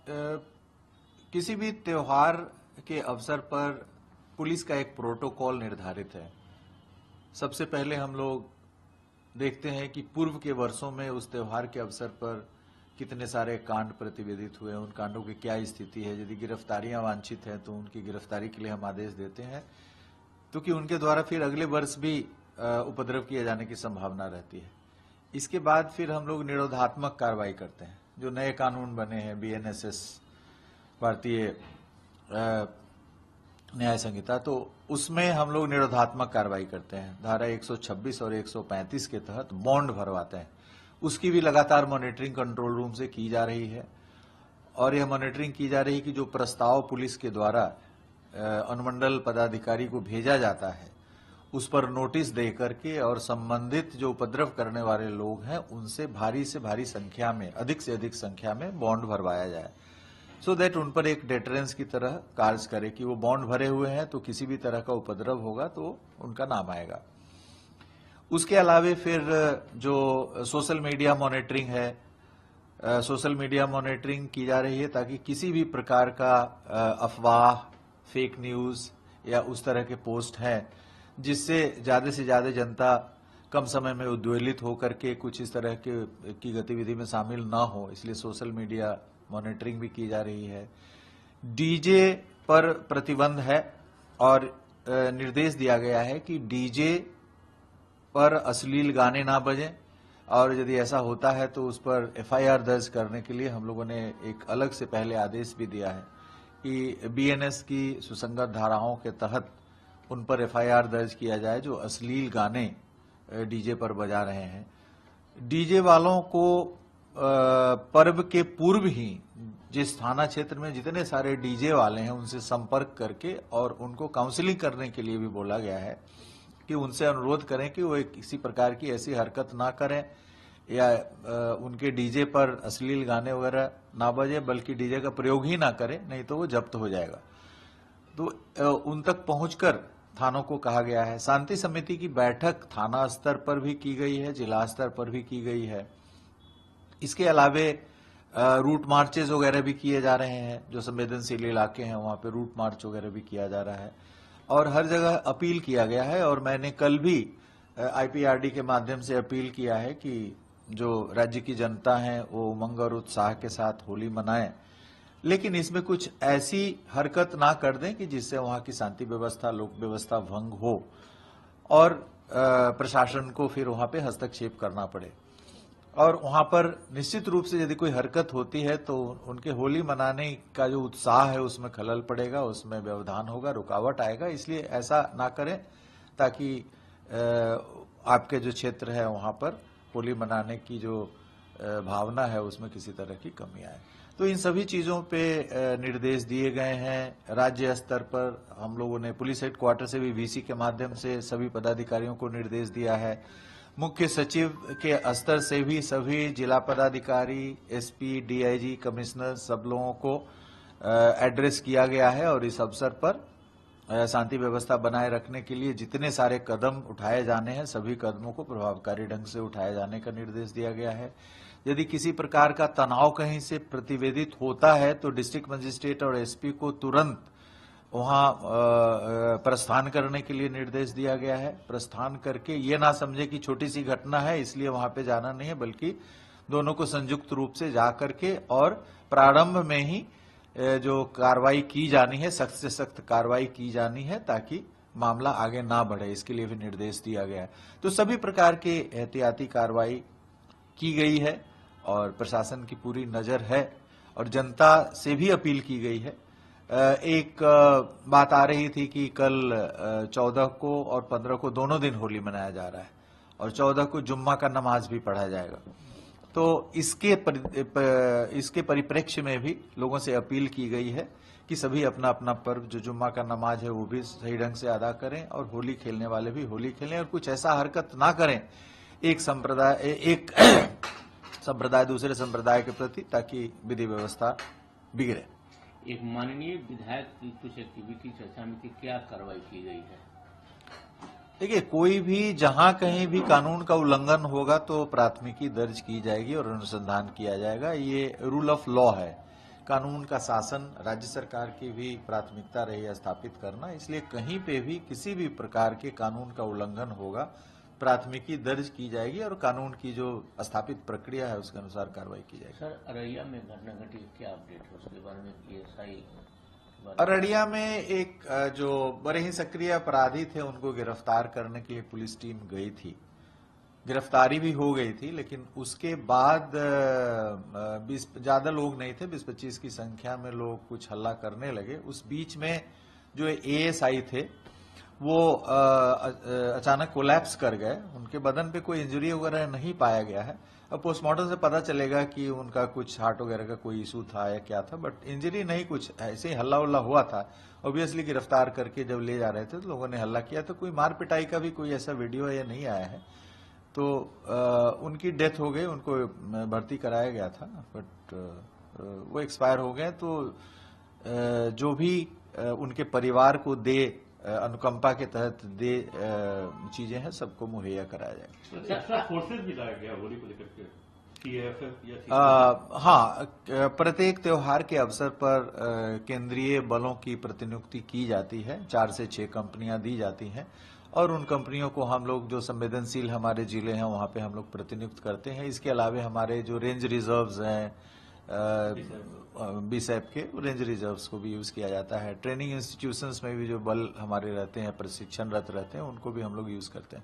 किसी भी त्योहार के अवसर पर पुलिस का एक प्रोटोकॉल निर्धारित है। सबसे पहले हम लोग देखते हैं कि पूर्व के वर्षों में उस त्योहार के अवसर पर कितने सारे कांड प्रतिवेदित हुए, उन कांडों की क्या स्थिति है। यदि गिरफ्तारियां वांछित हैं तो उनकी गिरफ्तारी के लिए हम आदेश देते हैं, क्योंकि उनके द्वारा फिर अगले वर्ष भी उपद्रव किए जाने की संभावना रहती है। इसके बाद फिर हम लोग निरोधात्मक कार्रवाई करते हैं। जो नए कानून बने हैं, BNSS, भारतीय न्याय संहिता, तो उसमें हम लोग निरोधात्मक कार्रवाई करते हैं। धारा 126 और 135 के तहत बॉन्ड भरवाते हैं। उसकी भी लगातार मॉनिटरिंग कंट्रोल रूम से की जा रही है, और यह मॉनिटरिंग की जा रही है कि जो प्रस्ताव पुलिस के द्वारा अनुमंडल पदाधिकारी को भेजा जाता है उस पर नोटिस दे करके और संबंधित जो उपद्रव करने वाले लोग हैं उनसे भारी से भारी संख्या में, अधिक से अधिक संख्या में बॉन्ड भरवाया जाए, सो दैट उन पर एक डेटरेंस की तरह कार्य करे कि वो बॉन्ड भरे हुए हैं तो किसी भी तरह का उपद्रव होगा तो उनका नाम आएगा। उसके अलावे फिर जो सोशल मीडिया मॉनिटरिंग है, सोशल मीडिया मॉनिटरिंग की जा रही है ताकि किसी भी प्रकार का अफवाह, फेक न्यूज या उस तरह के पोस्ट हैं जिससे ज्यादा से ज्यादा जनता कम समय में उद्वेलित होकर के कुछ इस तरह की गतिविधि में शामिल ना हो, इसलिए सोशल मीडिया मॉनिटरिंग भी की जा रही है। डीजे पर प्रतिबंध है और निर्देश दिया गया है कि डीजे पर अश्लील गाने ना बजें, और यदि ऐसा होता है तो उस पर FIR दर्ज करने के लिए हम लोगों ने एक अलग से पहले आदेश भी दिया है कि BNS की सुसंगत धाराओं के तहत उन पर FIR दर्ज किया जाए जो अश्लील गाने डीजे पर बजा रहे हैं। डीजे वालों को पर्व के पूर्व ही जिस थाना क्षेत्र में जितने सारे डीजे वाले हैं उनसे संपर्क करके और उनको काउंसलिंग करने के लिए भी बोला गया है कि उनसे अनुरोध करें कि वो किसी प्रकार की ऐसी हरकत ना करें या उनके डीजे पर अश्लील गाने वगैरह ना बजे, बल्कि डीजे का प्रयोग ही ना करें, नहीं तो वो जब्त हो जाएगा। तो उन तक पहुंचकर थानों को कहा गया है। शांति समिति की बैठक थाना स्तर पर भी की गई है, जिला स्तर पर भी की गई है। इसके अलावे रूट मार्चेज वगैरह भी किए जा रहे हैं। जो संवेदनशील इलाके हैं वहां पे रूट मार्च वगैरह भी किया जा रहा है, और हर जगह अपील किया गया है। और मैंने कल भी IPRD के माध्यम से अपील किया है कि जो राज्य की जनता है वो उमंग और उत्साह के साथ होली मनाएं, लेकिन इसमें कुछ ऐसी हरकत ना कर दें कि जिससे वहां की शांति व्यवस्था, लोक व्यवस्था भंग हो और प्रशासन को फिर वहां पे हस्तक्षेप करना पड़े। और वहां पर निश्चित रूप से यदि कोई हरकत होती है तो उनके होली मनाने का जो उत्साह है उसमें खलल पड़ेगा, उसमें व्यवधान होगा, रुकावट आएगा। इसलिए ऐसा ना करें ताकि आपके जो क्षेत्र है वहां पर होली मनाने की जो भावना है उसमें किसी तरह की कमी आए। तो इन सभी चीजों पे निर्देश दिए गए हैं। राज्य स्तर पर हम लोगों ने पुलिस हेडक्वार्टर से भी VC के माध्यम से सभी पदाधिकारियों को निर्देश दिया है। मुख्य सचिव के स्तर से भी सभी जिला पदाधिकारी, SP, DIG, कमिश्नर, सब लोगों को एड्रेस किया गया है, और इस अवसर पर शांति व्यवस्था बनाए रखने के लिए जितने सारे कदम उठाए जाने हैं सभी कदमों को प्रभावकारी ढंग से उठाए जाने का निर्देश दिया गया है। यदि किसी प्रकार का तनाव कहीं से प्रतिवेदित होता है तो डिस्ट्रिक्ट मजिस्ट्रेट और SP को तुरंत वहां प्रस्थान करने के लिए निर्देश दिया गया है। प्रस्थान करके ये ना समझे कि छोटी सी घटना है इसलिए वहां पे जाना नहीं है, बल्कि दोनों को संयुक्त रूप से जा करके और प्रारंभ में ही जो कार्रवाई की जानी है, सख्त से सख्त कार्रवाई की जानी है ताकि मामला आगे ना बढ़े, इसके लिए भी निर्देश दिया गया है। तो सभी प्रकार के एहतियाती कार्रवाई की गई है और प्रशासन की पूरी नजर है, और जनता से भी अपील की गई है। एक बात आ रही थी कि कल 14 को और 15 को दोनों दिन होली मनाया जा रहा है, और 14 को जुम्मा का नमाज भी पढ़ा जाएगा। तो इसके परिप्रेक्ष्य में भी लोगों से अपील की गई है कि सभी अपना अपना पर्व जो जुम्मा का नमाज है वो भी सही ढंग से अदा करें, और होली खेलने वाले भी होली खेलें, और कुछ ऐसा हरकत ना करें एक संप्रदाय दूसरे संप्रदाय के प्रति, ताकि विधि व्यवस्था बिगड़े। एक माननीय विधायक की कुछ एक्टिविटी चर्चा में कि क्या कार्रवाई की गई है? देखिए, कोई भी जहां कहीं भी कानून का उल्लंघन होगा तो प्राथमिकी दर्ज की जाएगी और अनुसंधान किया जाएगा। ये रूल ऑफ लॉ है कानून का शासन राज्य सरकार की भी प्राथमिकता रही है स्थापित करना, इसलिए कहीं पे भी किसी भी प्रकार के कानून का उल्लंघन होगा प्राथमिकी दर्ज की जाएगी और कानून की जो स्थापित प्रक्रिया है उसके अनुसार कार्रवाई की जाएगी। सर, अररिया में घटना घटी, क्या अपडेट है उसके बारे में? PSI अररिया में एक जो बड़े ही सक्रिय अपराधी थे उनको गिरफ्तार करने के लिए पुलिस टीम गई थी, गिरफ्तारी भी हो गई थी, लेकिन उसके बाद ज्यादा लोग नहीं थे, 20-25 की संख्या में लोग कुछ हल्ला करने लगे। उस बीच में जो ASI थे वो अचानक कोलैप्स कर गए, उनके बदन पे कोई इंजरी वगैरह नहीं पाया गया है। अब पोस्टमार्टम से पता चलेगा कि उनका कुछ हार्ट वगैरह का कोई इशू था या क्या था, बट इंजरी नहीं, कुछ ऐसे ही हल्ला उल्ला हुआ था। ऑब्वियसली गिरफ्तार करके जब ले जा रहे थे तो लोगों ने हल्ला किया, तो कोई मार पिटाई का भी कोई ऐसा वीडियो या नहीं आया है। तो उनकी डेथ हो गई, उनको भर्ती कराया गया था, बट वो एक्सपायर हो गए। तो जो भी उनके परिवार को दे अनुकंपा के तहत दे चीजें हैं सबको मुहैया कराया जाएगा। एक्स्ट्रा फोर्सेज भी लाया गया होली को लेकर के, CAF या हाँ, प्रत्येक त्योहार के अवसर पर केंद्रीय बलों की प्रतिनियुक्ति की जाती है, 4 से 6 कंपनियां दी जाती हैं और उन कंपनियों को हम लोग जो संवेदनशील हमारे जिले हैं वहां पे हम लोग प्रतिनियुक्त करते हैं। इसके अलावा हमारे जो रेंज रिजर्व्स हैं BSAP के रेंज रिजर्व्स को भी यूज किया जाता है। ट्रेनिंग इंस्टीट्यूशंस में भी जो बल हमारे रहते हैं प्रशिक्षणरत रहते हैं उनको भी हम लोग यूज करते हैं।